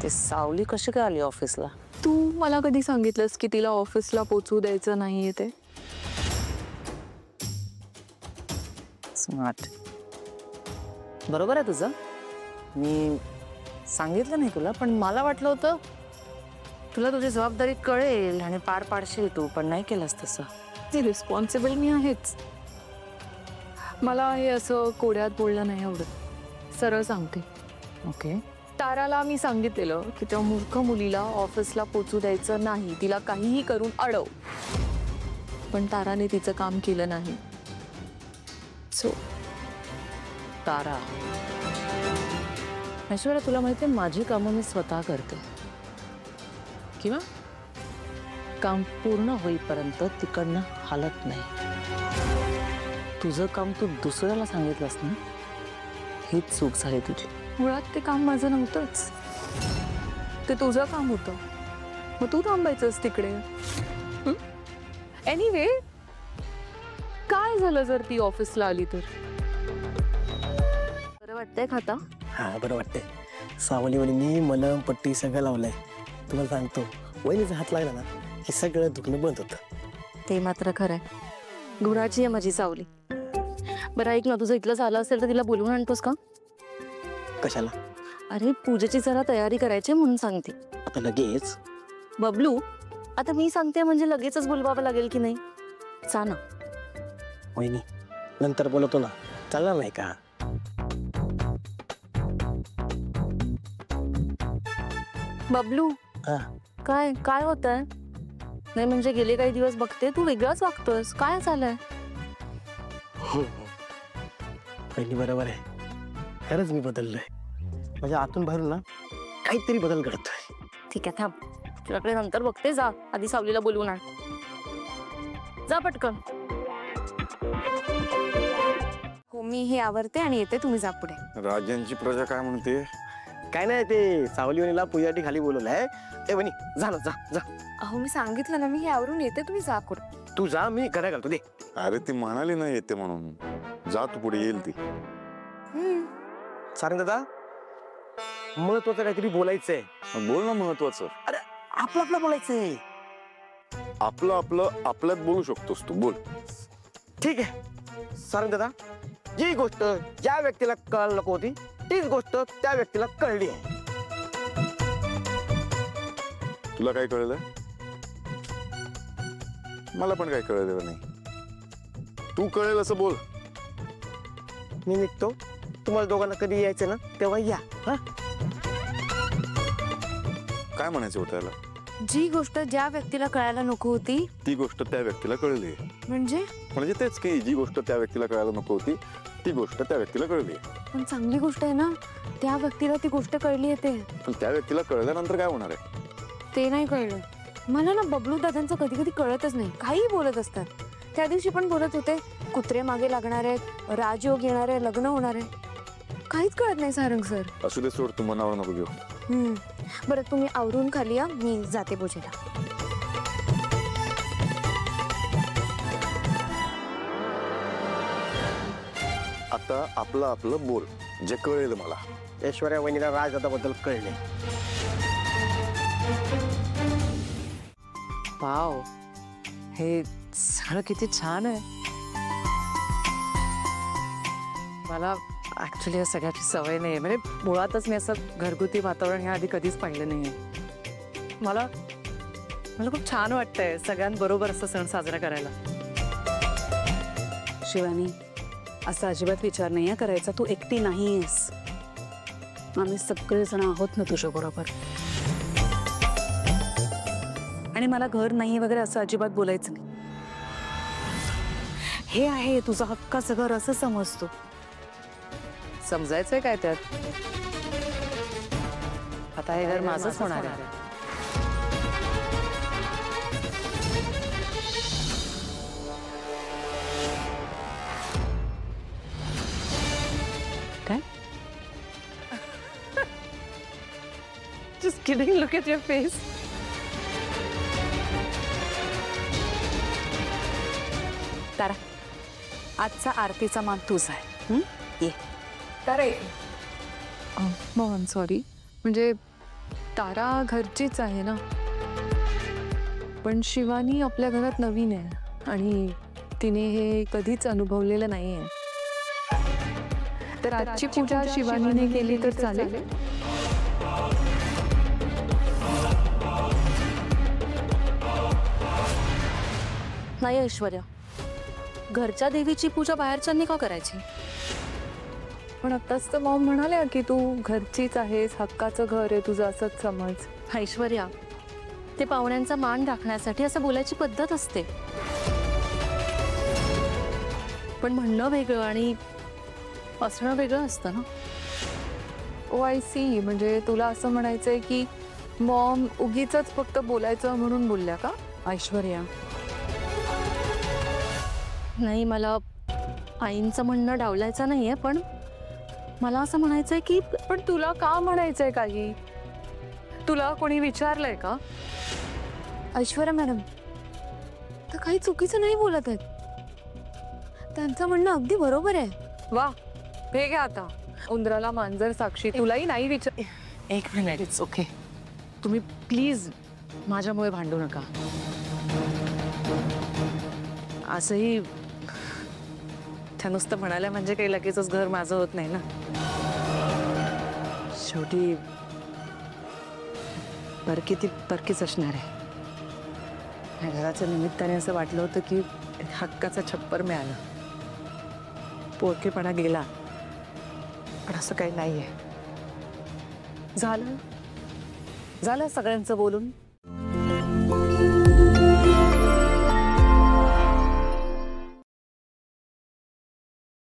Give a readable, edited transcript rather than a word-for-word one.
ते सावली कशी काय आली ऑफिसला? तू मला कधी सांगितलंस की तिला ऑफिसला पोचू द्यायचं नाहीये ते? स्मार्ट. बरोबर आहे तुझं. मी सांगितलं नाही तुला, पण मला वाटलं होतं तुला तुझी जबाबदारी कळेल आणि पार पाडशील तू, पण नाही केलंस तसं. ती रिस्पॉन्सिबल मी आहेच. मला हे असं कोड्यात बोलणं नाही आवडत. सरळ सांगते. ओके. ताराला मी सांगितलेलं की त्या मूर्ख मुलीला ऑफिसला पोचू द्यायचं नाही, तिला काहीही करून अडव. पण ताराने तिचं काम केलं नाही. सो तारा, ऐश्वर्या तुला माहिती आहे माझी कामं मी स्वतः करते, किंवा काम पूर्ण होईपर्यंत तिकडनं हालत नाही. तुझं काम तू दुसऱ्याला सांगितलंस ना, हीच चूक झाली तुझी. मुळात ते काम माझं नव्हतंच, ते तुझं काम होतं. मग तू थांबायचंस तिकडे. एनिवे, काय झालं जर ती ऑफिसला आली तर? बरं वाटतंय खाता? हा बरं वाटतंय. सावली वहिनी मलम पट्टी सगळं लावलंय. तुम्हाला सांगतो, वहिनीचा हात लागला ना हे सगळं दुखणं बंद होतं. ते मात्र खरंय. गुणाची आहे माझी सावली. बरं ऐक ना, तुझं इथलं झालं असेल तर तिला बोलवून आणतोस का? कशाला? अरे पूजेची जरा तयारी करायची म्हणून सांगते. आता लगेच? बबलू, आता मी सांगते म्हणजे लगेचच बोलवावं लागेल की नाही? चा ना. वहिनी नंतर बोलवतो ना, चालणार नाही का? बबलू, हा काय काय होतंय? नाही म्हणजे गेले काही दिवस बघते तू वेगळाच वागतोस. काय झालंय? वहिनी बरोबर आहे, खरंच मी बदललोय. माझ्या आतून बाहेरून ना काहीतरी बदल घडतोय. ठीक आहे थांब, तुझ्याकडे नंतर बघते. जा आधी सावलीला बोलवून आण. जा पटकन. हो मी हे आवरते आणि येते, तुम्ही जा पुढे. राजांची प्रजा काय म्हणते? काय नाही, ते सावली वहिनीला पूजासाठी खाली बोलवलंय. ए वहिनी जा ना, जा जा. अहो मी सांगितलं ना, मी हे आवरून येते, तुम्ही जा पुढे. तू जा, मी घरा घालतो. दे. अरे ती म्हणाली नाही येते म्हणून, जा तू पुढे, येईल ती. सारंग दादा, महत्वाचं काहीतरी बोलायचंय. बोल ना महत्वाचं. अरे आपलं आपलं बोलायचंय. आपलं आपलं आपल्यात बोलू शकतोस तू, बोल. ठीक आहे सारंग दादा, जी गोष्ट ज्या व्यक्तीला कळायला नको होती तीच गोष्ट त्या व्यक्तीला कळली आहे. तुला काय कळलं? मला पण काय कळलं नाही. तू कळेल असं बोल. मी निघतो, तुम्हाला दोघांना कधी यायचं ना तेव्हा या. हा काय म्हणायचं होतं याला? जी गोष्ट ज्या व्यक्तीला कळायला नको होती ती गोष्ट त्या व्यक्तीला कळली. म्हणजे तेच की, जी गोष्ट त्या व्यक्तीला कळायला नको होती ती गोष्ट त्या व्यक्तीला कळली. पण चांगली गोष्ट आहे ना, त्या व्यक्तीला ती गोष्ट कळली आहे. पण त्या व्यक्तीला कळल्यानंतर काय होणार आहे? ते नाही कळलं मला ना. बबलू दादांचं कधी कधी कळतच नाही, काही बोलत असतात. त्या दिवशी पण बोलत होते कुत्रे मागे लागणार आहेत, राजयोग येणार आहे, लग्न होणार आहे. काहीच कळत नाही सारंग सर. असू दे, सोड, तू मनावर नको घेऊ. बरं तुम्ही आवरून खाली या, मी जाते पूजेला. आता आपलं आपलं बोल, जे कळेल मला. ऐश्वर्या वहिनीला राजदादाबद्दल कळले. वाव, हे सगळं किती छान आहे. मला ऍक्च्युली या सगळ्याची सवय नाही, म्हणजे मुळातच मी असं घरगुती वातावरण ह्या आधी कधीच पाहिलं नाहीये. मला खूप छान वाटतंय सगळ्यांबरोबर असं सण साजरा करायला. शिवानी, असा अजिबात विचार नाही करायचा. तू एकटी नाहीस, आम्ही सगळेजण आहोत ना तुझ्या बरोबर. आणि मला घर नाही वगैरे असं अजिबात बोलायचं नाही. हे आहे तुझं हक्काचं घर असं समजतो. समजायचंय काय त्यात? आता हे घर माझंच होणार आहे. काय? Just kidding, look at your face. तारा, आजचा आरतीचा मान तुझा आहे. ये. मोहन सॉरी, म्हणजे तारा घरचीच आहे ना, पण शिवानी आपल्या घरात नवीन आहे आणि तिने हे कधीच अनुभवलेलं नाहीये. तर आजची पूजा शिवानीने केली तर चालेल? नाही ऐश्वर्या, घरच्या देवीची पूजा बाहेरच्यांनी का करायची? पण आत्ताच तर मॉम म्हणाल्या की तू घरचीच आहेस, हक्काचं घर आहे तुझं, असंच समज. ऐश्वर्या, ते पाहुण्यांचा मान राखण्यासाठी असं बोलायची पद्धत असते. पण म्हणणं वेगळं आणि असणं वेगळं असतं ना. ओ आय सी. म्हणजे तुला असं म्हणायचंय की मॉम उगीच फक्त बोलायचं म्हणून बोलल्या का? ऐश्वर्या, नाही, मला आईंचं म्हणणं डावलायचं नाहीये, पण मला असं म्हणायचंय की पण तुला का म्हणायचंय काही? तुला कोणी विचारलंय का? ऐश्वर्या मॅडम तर काही चुकीचं नाही बोलत आहेत. त्यांचं म्हणणं अगदी बरोबर आहे. वा, हे घ्या आता. उंदराला मांजर साक्षी. तुलाही नाही विचार. एक मिनिट, इट्स ओके. तुम्ही प्लीज माझ्यामुळे भांडू नका. असंही त्या नुसतं म्हणाल्या म्हणजे काही लगेचच घर माझं होत नाही ना. शेवटी परकी ती परकीच असणार आहे. या घराच्या निमित्ताने असं वाटलं होतं की हक्काचा छप्पर मिळाला, पोरकेपणा गेला, पण असं काही नाहीये. झालं सगळ्यांचं बोलून.